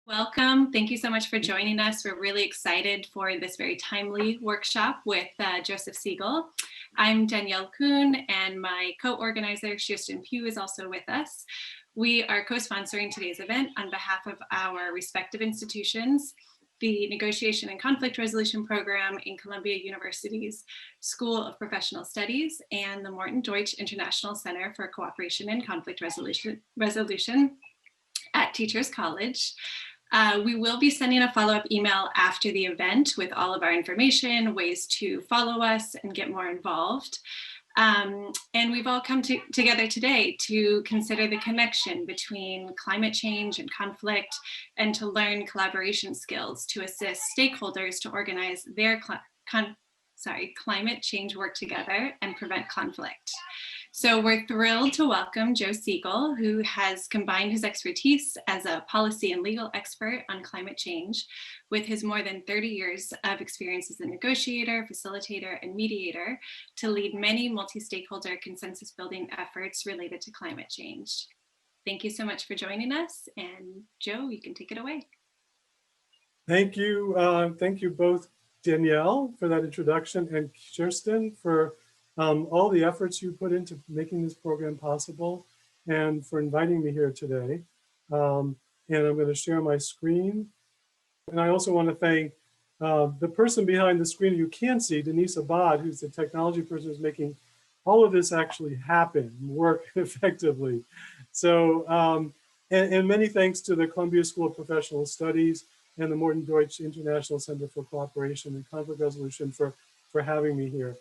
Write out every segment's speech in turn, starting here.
Welcome. Thank you so much for joining us. We're really excited for this very timely workshop with Joseph Siegel. I'm Danielle Kuhn, and my co-organizer, Kirsten Pugh, is also with us. We are co-sponsoring today's event on behalf of our respective institutions, the Negotiation and Conflict Resolution Program in Columbia University's School of Professional Studies and the Morton Deutsch International Center for Cooperation and Conflict Resolution at Teachers College. We will be sending a follow-up email after the event with all of our information, ways to follow us and get more involved. And we've all come together today to consider the connection between climate change and conflict and to learn collaboration skills to assist stakeholders to organize their climate change work together and prevent conflict. So we're thrilled to welcome Joe Siegel, who has combined his expertise as a policy and legal expert on climate change with his more than 30 years of experience as a negotiator, facilitator, and mediator to lead many multi-stakeholder consensus building efforts related to climate change. Thank you so much for joining us. And Joe, you can take it away. Thank you. Thank you both, Danielle, for that introduction, and Kirsten for all the efforts you put into making this program possible and for inviting me here today. And I'm going to share my screen. And I also want to thank the person behind the screen you can see, Denise Abad, who's the technology person who's making all of this actually happen, work effectively. So, and many thanks to the Columbia School of Professional Studies and the Morton Deutsch International Center for Cooperation and Conflict Resolution for having me here.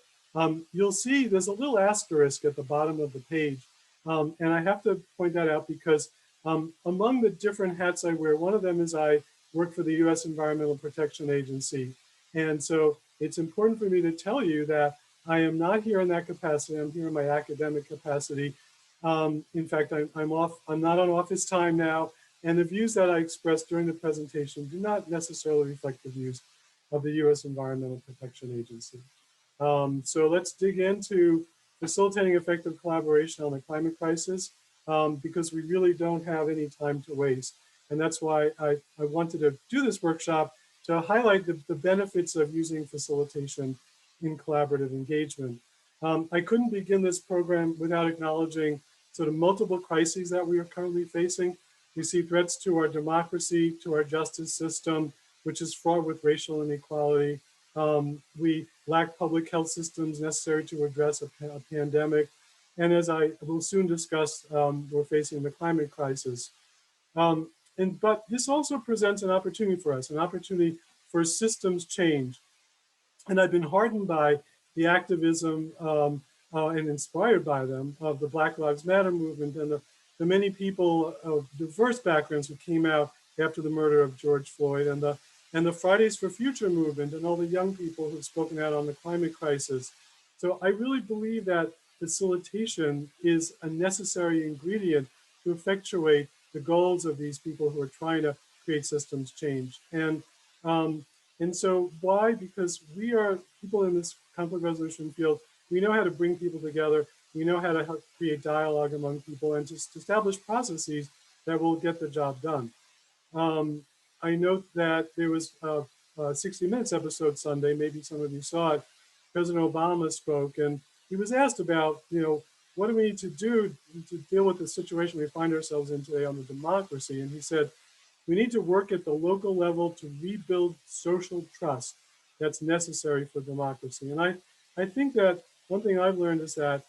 You'll see there's a little asterisk at the bottom of the page. And I have to point that out because among the different hats I wear, one of them is I work for the US Environmental Protection Agency. And so it's important for me to tell you that I am not here in that capacity. I'm here in my academic capacity. In fact, I'm not on office time now. And the views that I expressed during the presentation do not necessarily reflect the views of the US Environmental Protection Agency. So let's dig into facilitating effective collaboration on the climate crisis because we really don't have any time to waste. And that's why I wanted to do this workshop to highlight the benefits of using facilitation in collaborative engagement. I couldn't begin this program without acknowledging sort of multiple crises that we are currently facing. We see threats to our democracy, to our justice system, which is fraught with racial inequality. We lack public health systems necessary to address a pandemic. And as I will soon discuss, we're facing the climate crisis. But this also presents an opportunity for us, an opportunity for systems change. And I've been heartened by the activism and inspired by them of the Black Lives Matter movement and the many people of diverse backgrounds who came out after the murder of George Floyd and the Fridays for Future movement and all the young people who've spoken out on the climate crisis. So I really believe that facilitation is a necessary ingredient to effectuate the goals of these people who are trying to create systems change. And so why? Because we are people in this conflict resolution field. We know how to bring people together. We know how to help create dialogue among people and just establish processes that will get the job done. I note that there was a 60 Minutes episode Sunday, maybe some of you saw it. President Obama spoke and he was asked about, what do we need to do to deal with the situation we find ourselves in today on the democracy? And he said, we need to work at the local level to rebuild social trust that's necessary for democracy. And I think that one thing I've learned is that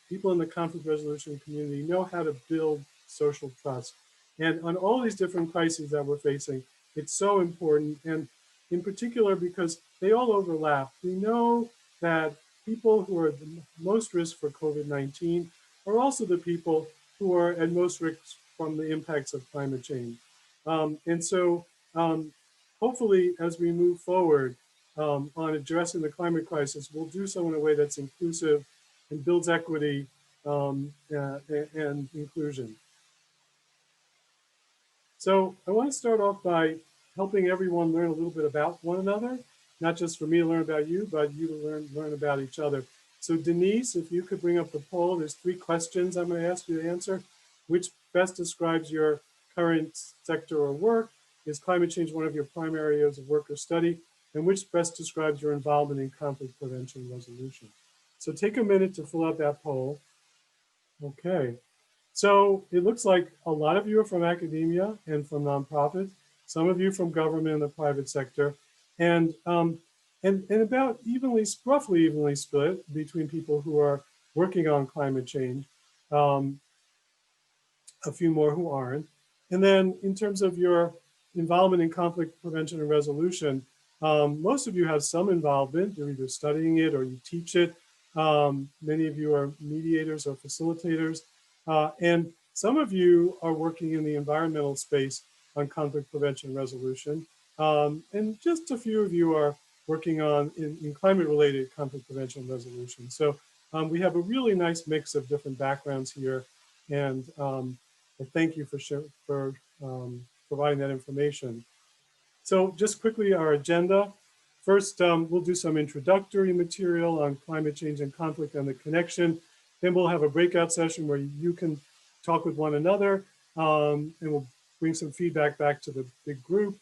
people in the conflict resolution community know how to build social trust. And on all these different crises that we're facing, it's so important. And in particular, because they all overlap. We know that people who are at the most risk for COVID-19 are also the people who are at most risk from the impacts of climate change. And so hopefully, as we move forward on addressing the climate crisis, we'll do so in a way that's inclusive and builds equity and inclusion. So I want to start off by helping everyone learn a little bit about one another, not just for me to learn about you, but you to learn about each other. So Denise, if you could bring up the poll, there's 3 questions I'm going to ask you to answer. Which best describes your current sector or work? is climate change one of your primary areas of work or study? And which best describes your involvement in conflict prevention and resolution? So take a minute to fill out that poll. Okay. So it looks like a lot of you are from academia and from nonprofits, some of you from government and the private sector, and about roughly evenly split between people who are working on climate change, a few more who aren't. And then in terms of your involvement in conflict prevention and resolution, most of you have some involvement. You're either studying it or you teach it. Many of you are mediators or facilitators. And some of you are working in the environmental space on conflict prevention and resolution. And just a few of you are working on in climate-related conflict prevention and resolution. So we have a really nice mix of different backgrounds here. And thank you for providing that information. So just quickly, our agenda. First, we'll do some introductory material on climate change and conflict and the connection. Then we'll have a breakout session where you can talk with one another, and we'll bring some feedback back to the big group.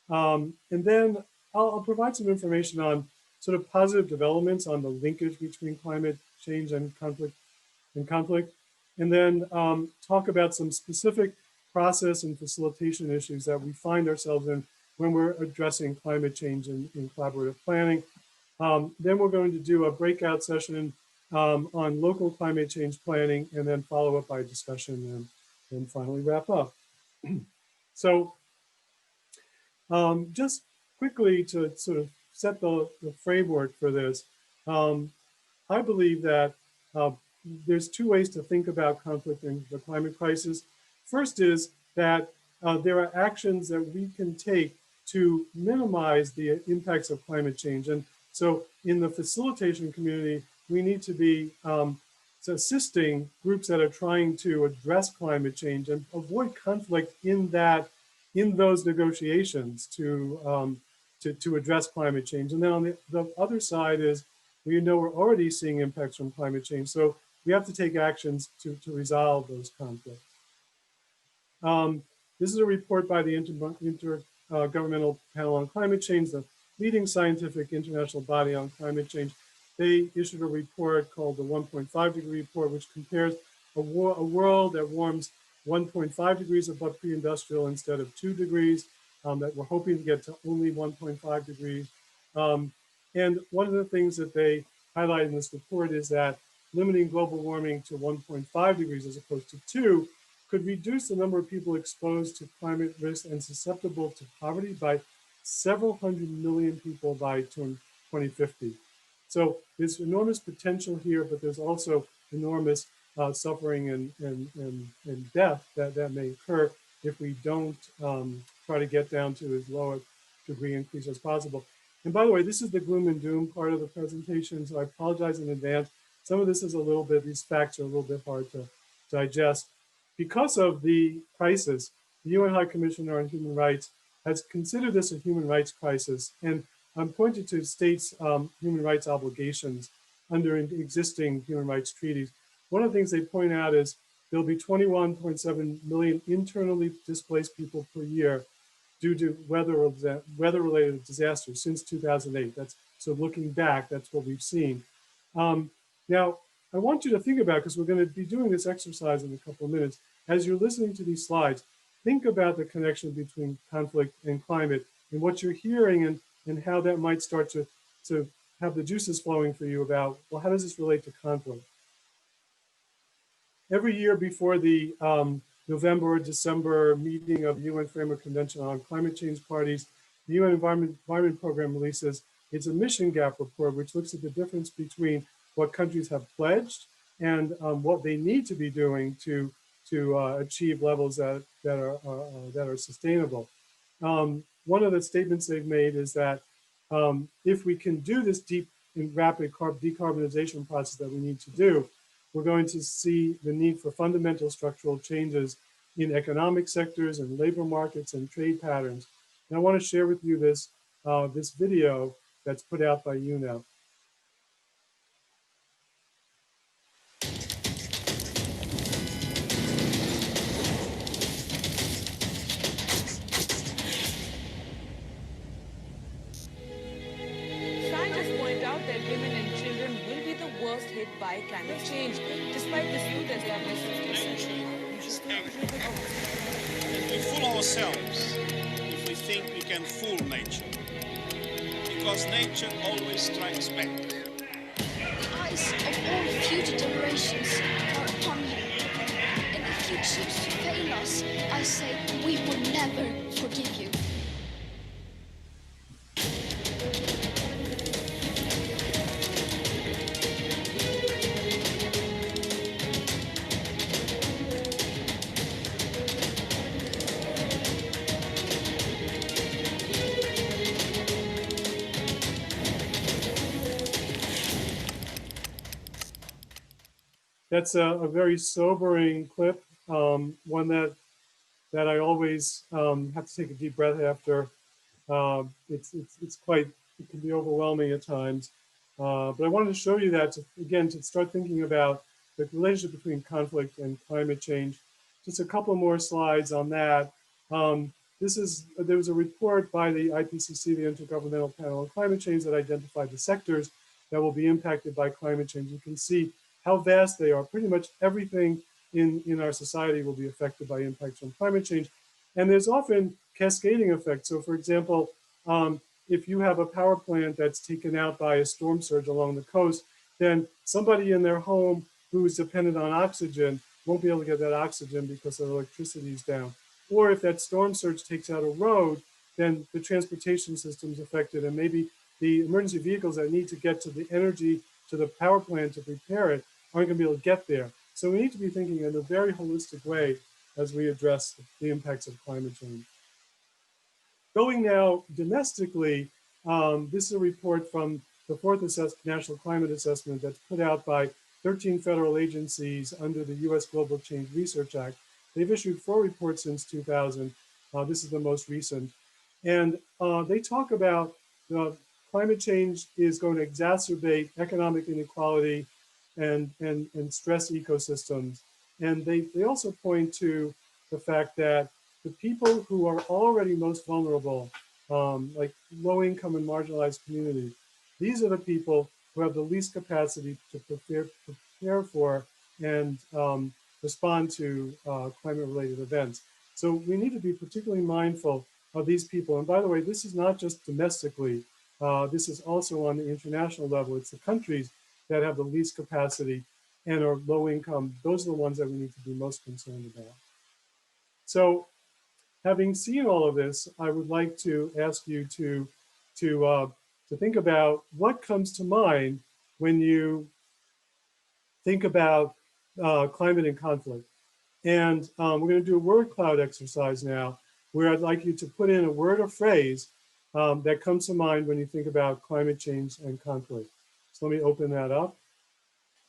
And then I'll provide some information on sort of positive developments on the linkage between climate change and conflict. And then talk about some specific process and facilitation issues that we find ourselves in when we're addressing climate change in collaborative planning. Then we're going to do a breakout session on local climate change planning, and then follow up by discussion and finally wrap up. So just quickly to sort of set the framework for this, I believe that there's two ways to think about conflict and the climate crisis. First is that there are actions that we can take to minimize the impacts of climate change. And so in the facilitation community, we need to be assisting groups that are trying to address climate change and avoid conflict in those negotiations to address climate change. And then on the other side is, we know we're already seeing impacts from climate change, so we have to take actions to resolve those conflicts. This is a report by the Intergovernmental Panel on Climate Change, the leading scientific international body on climate change. They issued a report called the 1.5 degree report, which compares a world that warms 1.5 degrees above pre-industrial instead of 2 degrees, that we're hoping to get to only 1.5 degrees. And one of the things that they highlight in this report is that limiting global warming to 1.5 degrees as opposed to 2 could reduce the number of people exposed to climate risk and susceptible to poverty by several hundred million people by 2050. So there's enormous potential here, but there's also enormous suffering and death that may occur if we don't try to get down to as low a degree increase as possible. And by the way, this is the gloom and doom part of the presentation, so I apologize in advance. Some of this is these facts are a little bit hard to digest. Because of the crisis, the UN High Commissioner on Human Rights has considered this a human rights crisis, and I'm pointing to states' human rights obligations under existing human rights treaties. One of the things they point out is there'll be 21.7 million internally displaced people per year due to weather-related disasters since 2008. So looking back, that's what we've seen. Now, I want you to think about, because we're going to be doing this exercise in a couple of minutes, as you're listening to these slides, think about the connection between conflict and climate and what you're hearing and how that might start to have the juices flowing for you about, well, how does this relate to conflict? Every year before the November or December meeting of the UN Framework Convention on Climate Change Parties, the UN Environment Program releases its emission gap report, which looks at the difference between what countries have pledged and what they need to be doing to achieve levels that are sustainable. One of the statements they've made is that if we can do this deep and rapid decarbonization process that we need to do, we're going to see the need for fundamental structural changes in economic sectors and labor markets and trade patterns. And I want to share with you this video that's put out by UNEP. fight climate change, despite this view that they are necessary. And we fool ourselves if we think we can fool nature, because nature always strikes back. The eyes of all future generations are upon you. And if you choose to fail us, I say we will never forgive you. That's a very sobering clip, one that I always have to take a deep breath after. It's quite, it can be overwhelming at times. But I wanted to show you that, again, to start thinking about the relationship between conflict and climate change. Just a couple more slides on that. There was a report by the IPCC, the Intergovernmental Panel on Climate Change, that identified the sectors that will be impacted by climate change. You can see how vast they are. Pretty much everything in our society will be affected by impacts from climate change. And there's often cascading effects. So for example, if you have a power plant that's taken out by a storm surge along the coast, then somebody in their home who is dependent on oxygen won't be able to get that oxygen because their electricity is down. Or if that storm surge takes out a road, then the transportation system is affected, and maybe the emergency vehicles that need to get to the energy to the power plant to repair it aren't going to be able to get there. So we need to be thinking in a very holistic way as we address the impacts of climate change. Going now domestically, this is a report from the fourth National Climate Assessment that's put out by 13 federal agencies under the US Global Change Research Act. They've issued 4 reports since 2000. This is the most recent. And they talk about climate change is going to exacerbate economic inequality and stress ecosystems. And they also point to the fact that the people who are already most vulnerable, like low income and marginalized communities, these are the people who have the least capacity to prepare for and respond to climate related events. So we need to be particularly mindful of these people. And by the way, this is not just domestically, this is also on the international level. It's the countries that have the least capacity and are low income. Those are the ones that we need to be most concerned about. So having seen all of this, I would like to ask you to think about what comes to mind when you think about climate and conflict. And we're going to do a word cloud exercise now, where I'd like you to put in a word or phrase that comes to mind when you think about climate change and conflict. So let me open that up.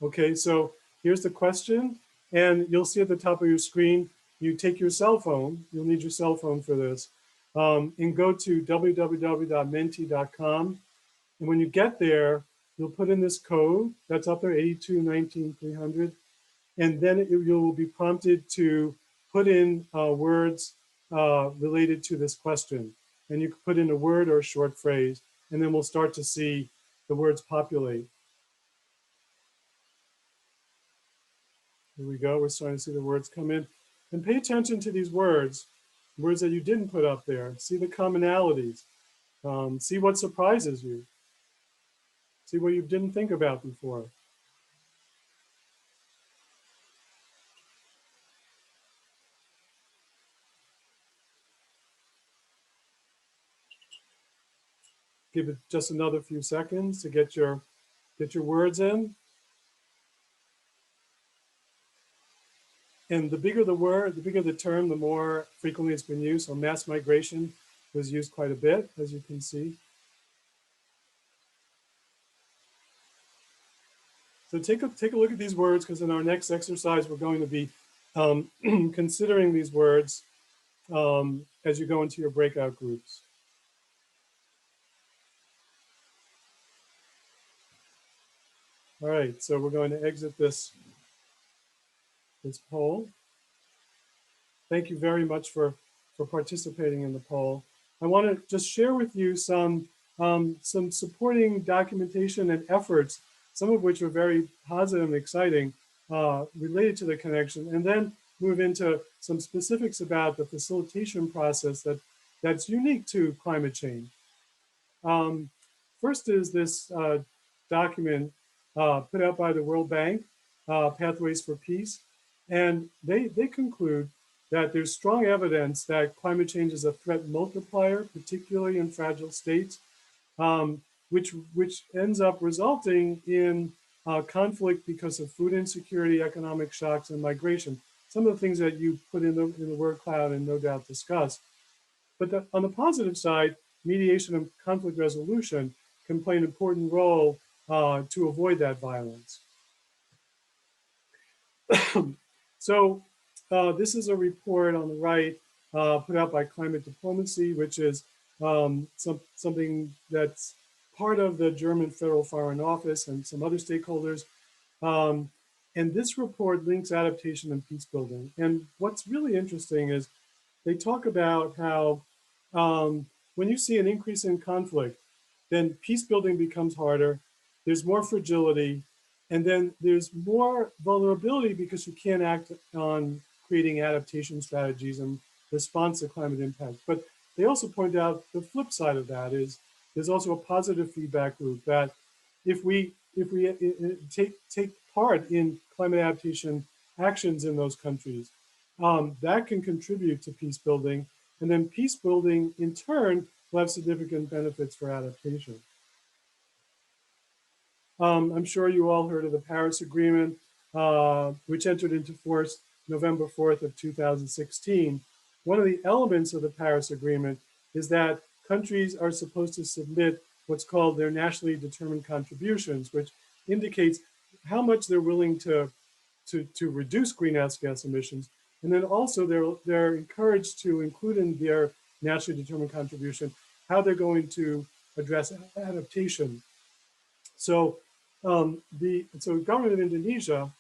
Okay, so here's the question, and you'll see at the top of your screen, you take your cell phone, you'll need your cell phone for this, and go to www.menti.com. And when you get there, you'll put in this code that's up there, 8219-300, and then you'll be prompted to put in words related to this question. And you can put in a word or a short phrase, and then we'll start to see the words populate. Here we go, we're starting to see the words come in. And pay attention to these words that you didn't put up there. See the commonalities. See what surprises you. See what you didn't think about before. Give it just another few seconds to get your words in. And the bigger the word, the bigger the term, the more frequently it's been used. So mass migration was used quite a bit, as you can see. So take a look at these words, because in our next exercise, we're going to be considering these words as you go into your breakout groups. All right, so we're going to exit this poll. Thank you very much for participating in the poll. I want to just share with you some supporting documentation and efforts, some of which are very positive and exciting related to the connection, and then move into some specifics about the facilitation process that's unique to climate change. First is this document put out by the World Bank, Pathways for Peace, and they conclude that there's strong evidence that climate change is a threat multiplier, particularly in fragile states, which ends up resulting in conflict because of food insecurity, economic shocks, and migration. Some of the things that you put in the word cloud and no doubt discussed. But on the positive side, mediation and conflict resolution can play an important role to avoid that violence. So this is a report on the right put out by Climate Diplomacy, which is something that's part of the German Federal Foreign Office and some other stakeholders. And this report links adaptation and peace building. And what's really interesting is they talk about how when you see an increase in conflict, then peace building becomes harder, there's more fragility, and then there's more vulnerability because you can't act on creating adaptation strategies and response to climate impact. But they also point out the flip side of that is there's also a positive feedback loop that if we take part in climate adaptation actions in those countries, that can contribute to peace building, and then peace building in turn will have significant benefits for adaptation. I'm sure you all heard of the Paris Agreement, which entered into force November 4th of 2016. One of the elements of the Paris Agreement is that countries are supposed to submit what's called their nationally determined contributions, which indicates how much they're willing to reduce greenhouse gas emissions. And then also they're encouraged to include in their nationally determined contribution how they're going to address adaptation. So the government of Indonesia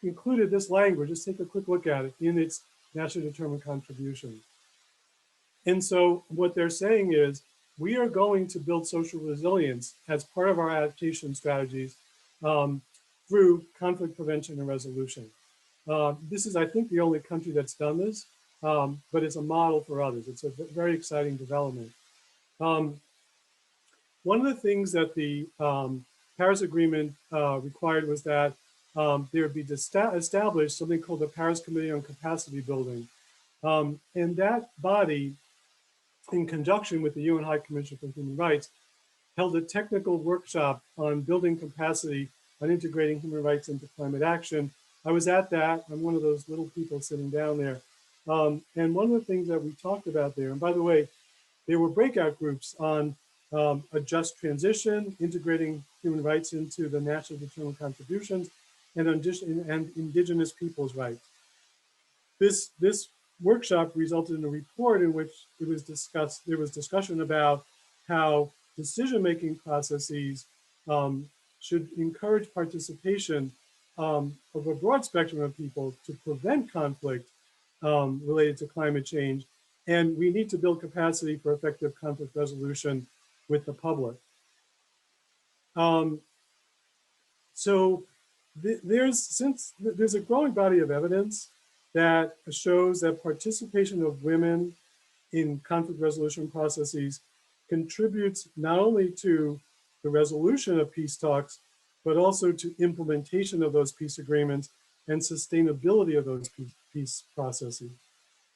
included this language, just take a quick look at it, in its nationally determined contribution. And so what they're saying is, we are going to build social resilience as part of our adaptation strategies through conflict prevention and resolution. This is, I think, the only country that's done this, but it's a model for others. It's a very exciting development. One of the things that the Paris Agreement required was that there be established something called the Paris Committee on Capacity Building. And that body, in conjunction with the UN High Commission for Human Rights, held a technical workshop on building capacity on integrating human rights into climate action. I was at that. I'm one of those little people sitting down there. And one of the things that we talked about there, and by the way, there were breakout groups on a just transition, integrating human rights into the nationally determined contributions, and indigenous peoples' rights. This workshop resulted in a report in which it was discussed. There was discussion about how decision-making processes should encourage participation of a broad spectrum of people to prevent conflict related to climate change. And we need to build capacity for effective conflict resolution with the public. So there's a growing body of evidence that shows that participation of women in conflict resolution processes contributes not only to the resolution of peace talks, but also to implementation of those peace agreements and sustainability of those peace processes.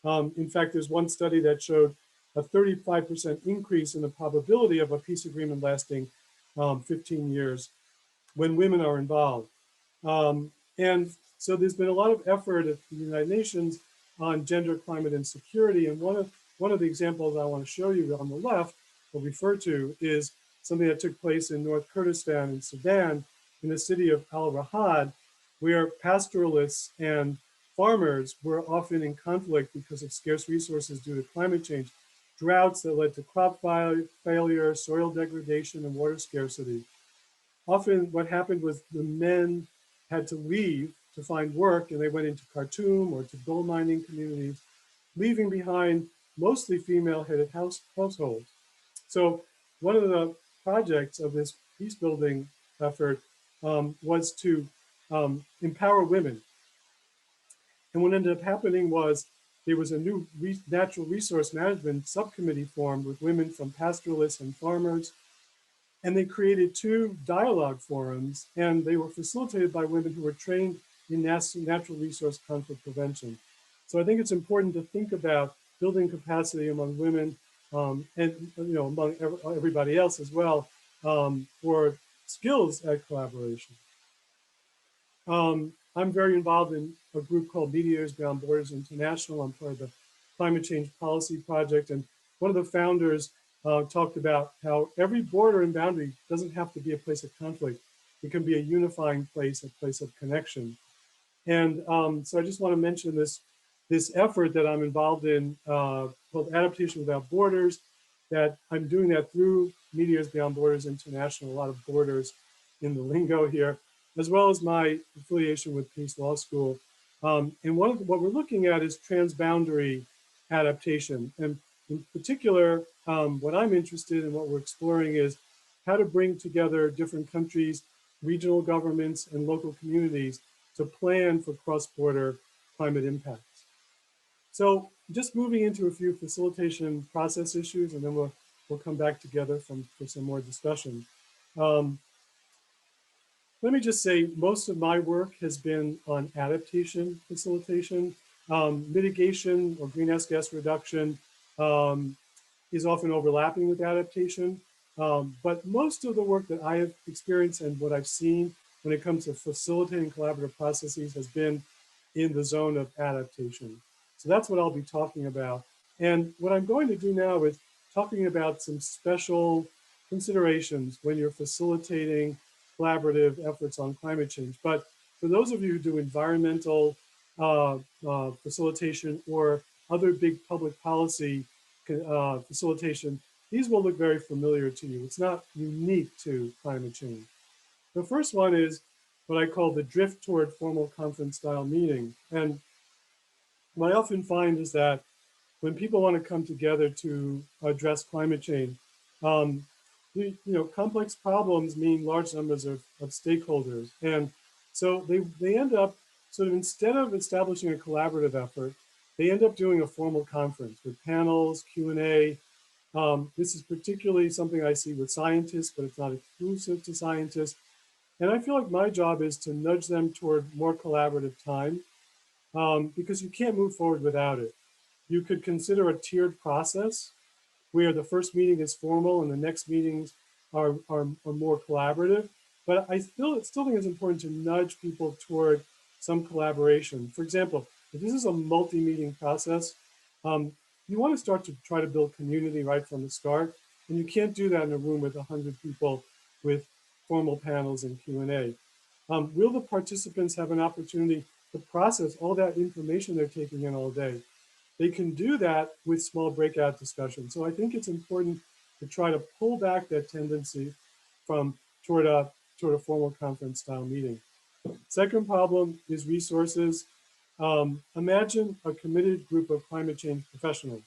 In fact, there's one study that showed a 35% increase in the probability of a peace agreement lasting 15 years when women are involved. And so there's been a lot of effort at the United Nations on gender, climate, and security. And one of the examples I want to show you on the left, or refer to, is something that took place in North Kurdistan in Sudan, in the city of Al Rahad, where pastoralists and farmers were often in conflict because of scarce resources due to climate change, droughts that led to crop failure, soil degradation, and water scarcity. Often what happened was the men had to leave to find work, and they went into Khartoum or to gold mining communities, leaving behind mostly female-headed households. So one of the projects of this peace building effort was to empower women. And what ended up happening was there was a new natural resource management subcommittee formed with women from pastoralists and farmers. And they created 2 dialogue forums, and they were facilitated by women who were trained in natural resource conflict prevention. So I think it's important to think about building capacity among women and among everybody else as well for skills at collaboration. I'm very involved in a group called Mediators Beyond Borders International. I'm part of the Climate Change Policy Project, and one of the founders talked about how every border and boundary doesn't have to be a place of conflict. It can be a unifying place, a place of connection. And so I just want to mention this effort that I'm involved in called Adaptation Without Borders, that I'm doing that through Mediators Beyond Borders International, a lot of borders in the lingo here, as well as my affiliation with Peace Law School. And what we're looking at is transboundary adaptation. And in particular, what I'm interested in, what we're exploring is how to bring together different countries, regional governments, and local communities to plan for cross-border climate impacts. So just moving into a few facilitation process issues, and then we'll come back together for some more discussion. Let me just say, most of my work has been on adaptation facilitation. Mitigation or greenhouse gas reduction is often overlapping with adaptation. But most of the work that I have experienced and what I've seen when it comes to facilitating collaborative processes has been in the zone of adaptation. So that's what I'll be talking about. And what I'm going to do now is talking about some special considerations when you're facilitating collaborative efforts on climate change. But for those of you who do environmental facilitation or other big public policy facilitation, these will look very familiar to you. It's not unique to climate change. The first one is what I call the drift toward formal conference style meeting. And what I often find is that when people want to come together to address climate change, complex problems mean large numbers of stakeholders. And so they end up sort of, instead of establishing a collaborative effort, they end up doing a formal conference with panels, Q&A. This is particularly something I see with scientists, but it's not exclusive to scientists. And I feel like my job is to nudge them toward more collaborative time because you can't move forward without it. You could consider a tiered process where the first meeting is formal and the next meetings are more collaborative. But I still think it's important to nudge people toward some collaboration. For example, if this is a multi-meeting process, you want to start to try to build community right from the start. And you can't do that in a room with 100 people with formal panels and Q&A. Will the participants have an opportunity to process all that information they're taking in all day? They can do that with small breakout discussions. So I think it's important to try to pull back that tendency toward a formal conference style meeting. Second problem is resources. Imagine a committed group of climate change professionals.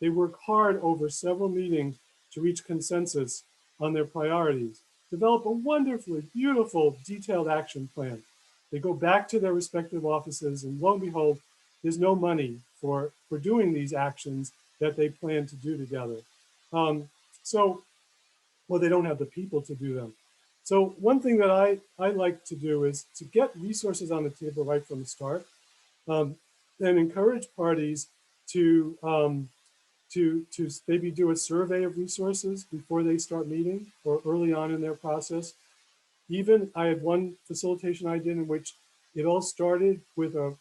They work hard over several meetings to reach consensus on their priorities, develop a wonderfully beautiful, detailed action plan. They go back to their respective offices, and lo and behold, there's no money for doing these actions that they plan to do together. Well, they don't have the people to do them. So one thing that I like to do is to get resources on the table right from the start, and encourage parties to maybe do a survey of resources before they start meeting or early on in their process. Even I had one facilitation I did in which it all started with a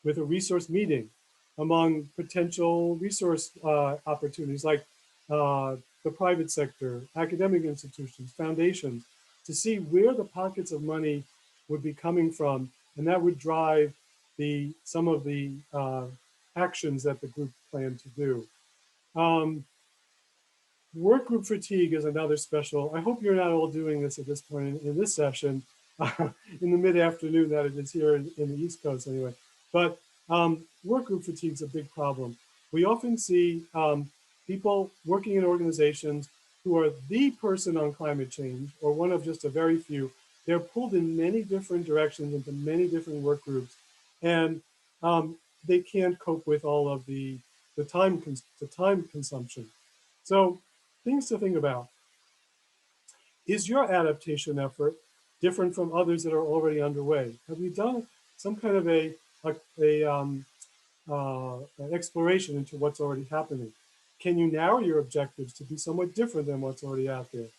resource meeting among potential resource opportunities like the private sector, academic institutions, foundations, to see where the pockets of money would be coming from, and that would drive some of the actions that the group planned to do. Work group fatigue is another special. I hope you're not all doing this at this point in this session, in the mid-afternoon that it is here in the East Coast anyway. But work group fatigue is a big problem. We often see people working in organizations who are the person on climate change, or one of just a very few, they're pulled in many different directions into many different work groups, and they can't cope with all of the time consumption. So things to think about. Is your adaptation effort different from others that are already underway? Have you done some kind of an exploration into what's already happening? Can you narrow your objectives to be somewhat different than what's already out there?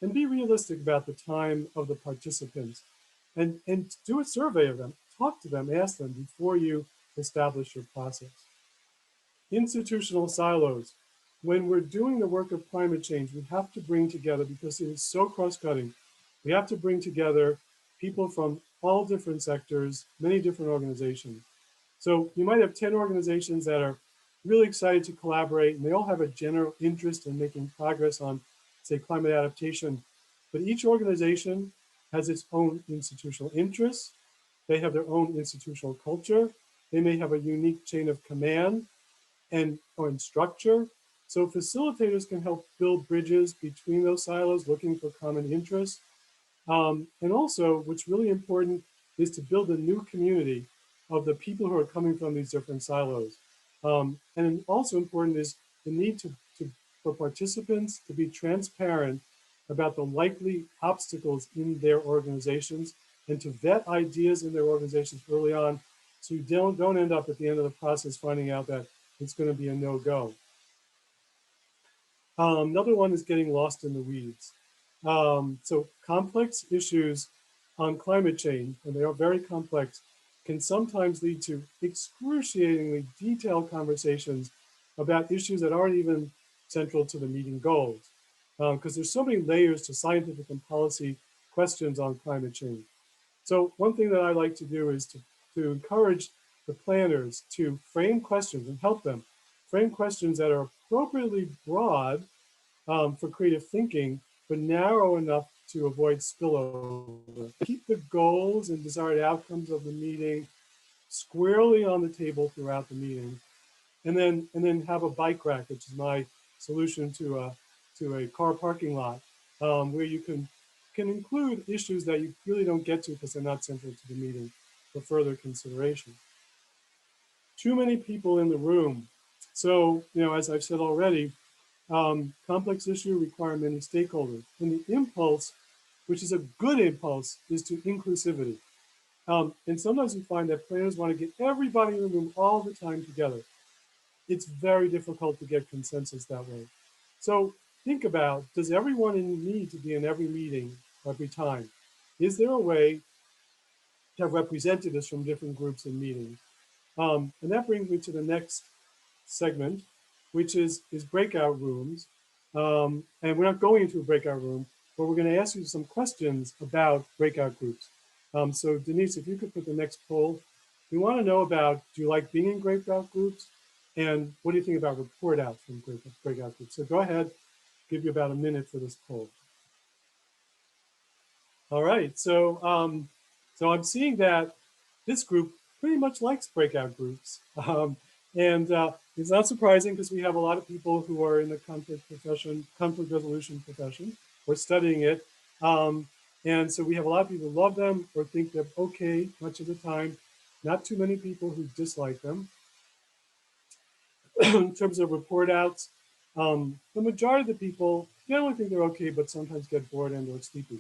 And be realistic about the time of the participants, and do a survey of them, talk to them, ask them before you establish your process. Institutional silos. When we're doing the work of climate change, we have to bring together, because it is so cross-cutting, we have to bring together people from all different sectors, many different organizations. So you might have 10 organizations that are really excited to collaborate, and they all have a general interest in making progress on, say, climate adaptation. But each organization has its own institutional interests. They have their own institutional culture. They may have a unique chain of command or in structure. So facilitators can help build bridges between those silos, looking for common interests. And also, what's really important is to build a new community of the people who are coming from these different silos. And also important is the need for participants to be transparent about the likely obstacles in their organizations, and to vet ideas in their organizations early on, so you don't end up at the end of the process finding out that it's going to be a no-go. Another one is getting lost in the weeds. So complex issues on climate change, and they are very complex, can sometimes lead to excruciatingly detailed conversations about issues that aren't even central to the meeting goals, because there's so many layers to scientific and policy questions on climate change. So one thing that I like to do is to encourage the planners to frame questions and help them frame questions that are appropriately broad for creative thinking, but narrow enough to avoid spillover. Keep the goals and desired outcomes of the meeting squarely on the table throughout the meeting, and then have a bike rack, which is my solution to a car parking lot, where you can include issues that you really don't get to because they're not central to the meeting for further consideration. Too many people in the room. So, as I've said already, complex issue require many stakeholders. And the impulse, which is a good impulse, is to inclusivity. And sometimes we find that planners want to get everybody in the room all the time together. It's very difficult to get consensus that way. So think about, does everyone need to be in every meeting every time? Is there a way to have representatives from different groups in meetings? And that brings me to the next segment, which is breakout rooms. And we're not going into a breakout room, but we're going to ask you some questions about breakout groups. So Denise, if you could put the next poll. We want to know about, do you like being in breakout groups? And what do you think about report outs from breakout groups? So go ahead, give you about a minute for this poll. All right, so I'm seeing that this group pretty much likes breakout groups. And it's not surprising, because we have a lot of people who are in the conflict resolution profession, or studying it. And so we have a lot of people who love them or think they're okay much of the time. Not too many people who dislike them. In terms of report outs, the majority of the people generally think they're okay, but sometimes get bored and or sleepy.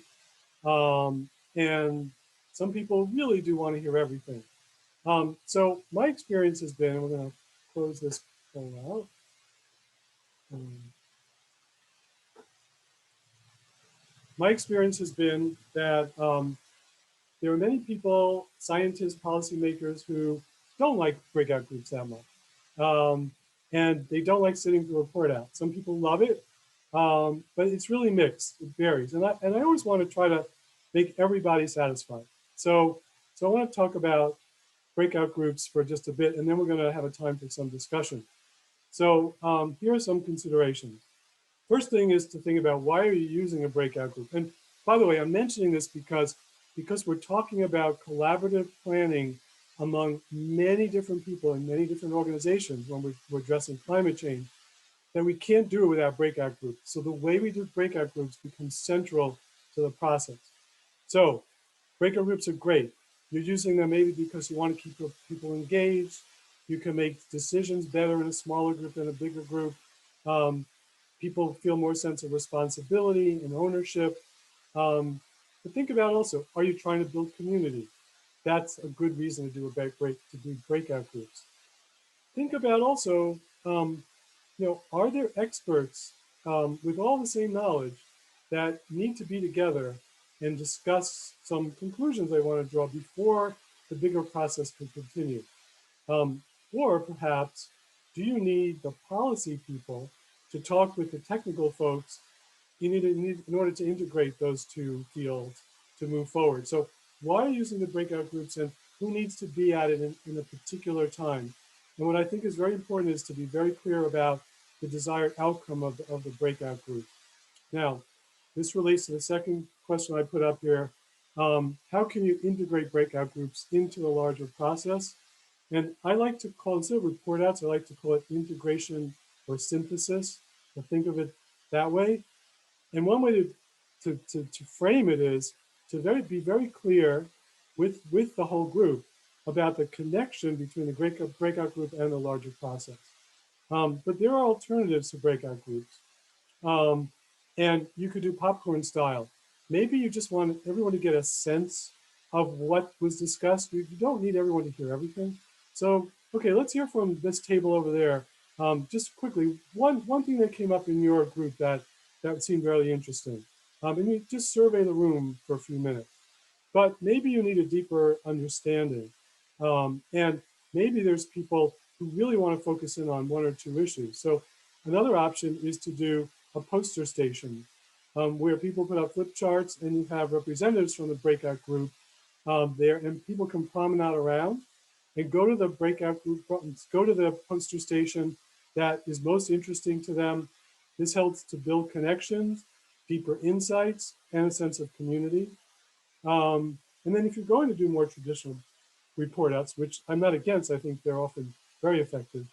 And some people really do want to hear everything. So my experience has been, and we're going to close this poll out. My experience has been that there are many people, scientists, policymakers, who don't like breakout groups that much. And they don't like sitting through a report out. Some people love it, but it's really mixed. It varies. And I always want to try to make everybody satisfied. So I want to talk about breakout groups for just a bit, and then we're going to have a time for some discussion. So here are some considerations. First thing is to think about, why are you using a breakout group? And by the way, I'm mentioning this because we're talking about collaborative planning among many different people in many different organizations when we're addressing climate change. that we can't do it without breakout groups. So the way we do breakout groups becomes central to the process. So breakout groups are great. You're using them maybe because you want to keep people engaged. You can make decisions better in a smaller group than a bigger group. People feel more sense of responsibility and ownership. But think about also, are you trying to build community? That's a good reason to do breakout groups. Think about also, are there experts with all the same knowledge that need to be together and discuss some conclusions they want to draw before the bigger process can continue? Or perhaps, do you need the policy people to talk with the technical folks in order to integrate those two fields to move forward? So why are you using the breakout groups, and who needs to be at it in a particular time? And what I think is very important is to be very clear about the desired outcome of the breakout group. Now, this relates to the second question I put up here. How can you integrate breakout groups into the larger process? And I like to call, instead of report outs, I like to call it integration or synthesis, to think of it that way. And one way to frame it is to be very clear with the whole group about the connection between the breakout group and the larger process. But there are alternatives to breakout groups. And you could do popcorn style. Maybe you just want everyone to get a sense of what was discussed. You don't need everyone to hear everything. So, okay, let's hear from this table over there. Just quickly, one thing that came up in your group that seemed very interesting. And you just survey the room for a few minutes. But maybe you need a deeper understanding. And maybe there's people who really want to focus in on one or two issues. So another option is to do a poster station where people put up flip charts and you have representatives from the breakout group there, and people can promenade around and go to the breakout group, go to the poster station that is most interesting to them. This helps to build connections, deeper insights, and a sense of community. And then if you're going to do more traditional report outs, which I'm not against, I think they're often very effective,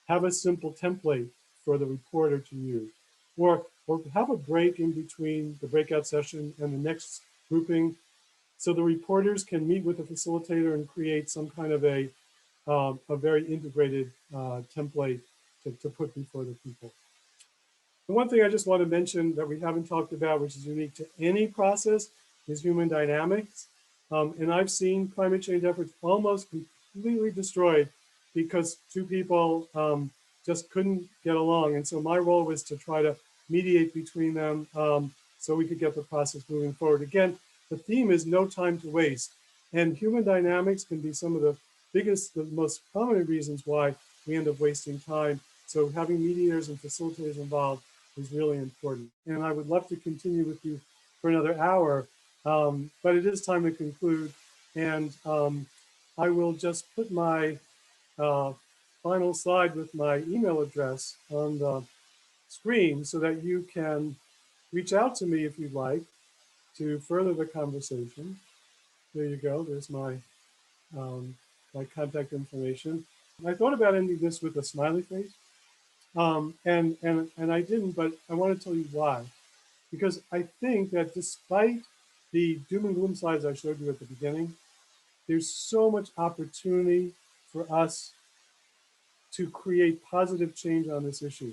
have a simple template for the reporter to use. Or have a break in between the breakout session and the next grouping so the reporters can meet with the facilitator and create some kind of a very integrated template to put before the people. The one thing I just want to mention that we haven't talked about, which is unique to any process, is human dynamics. And I've seen climate change efforts almost completely destroyed because two people just couldn't get along. And so my role was to try to mediate between them so we could get the process moving forward. Again, the theme is no time to waste. And human dynamics can be some of the most prominent reasons why we end up wasting time. So having mediators and facilitators involved is really important. And I would love to continue with you for another hour, but it is time to conclude. And I will just put my final slide with my email address on the screen so that you can reach out to me if you'd like to further the conversation. There you go. There's my my contact information. I thought about ending this with a smiley face, and I didn't, but I want to tell you why. Because I think that despite the doom and gloom slides I showed you at the beginning, there's so much opportunity for us to create positive change on this issue.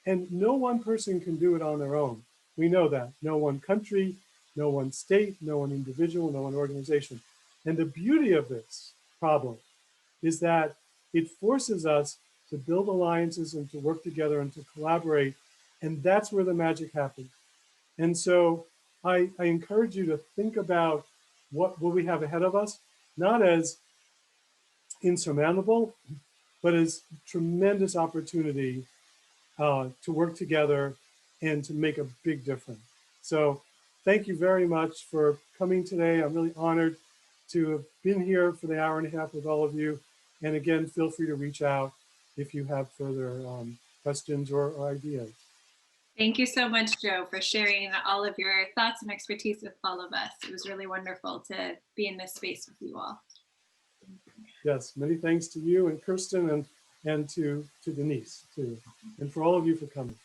And no one person can do it on their own. We know that. No one country, no one state, no one individual, no one organization. And the beauty of this problem is that it forces us to build alliances and to work together and to collaborate. And that's where the magic happens. And so I encourage you to think about what we have ahead of us, not as insurmountable, but as tremendous opportunity to work together and to make a big difference. So thank you very much for coming today. I'm really honored to have been here for the hour and a half with all of you. And again, feel free to reach out if you have further questions or ideas. Thank you so much, Joe, for sharing all of your thoughts and expertise with all of us. It was really wonderful to be in this space with you all. Yes, many thanks to you and Kirsten and and to Denise too, and for all of you for coming.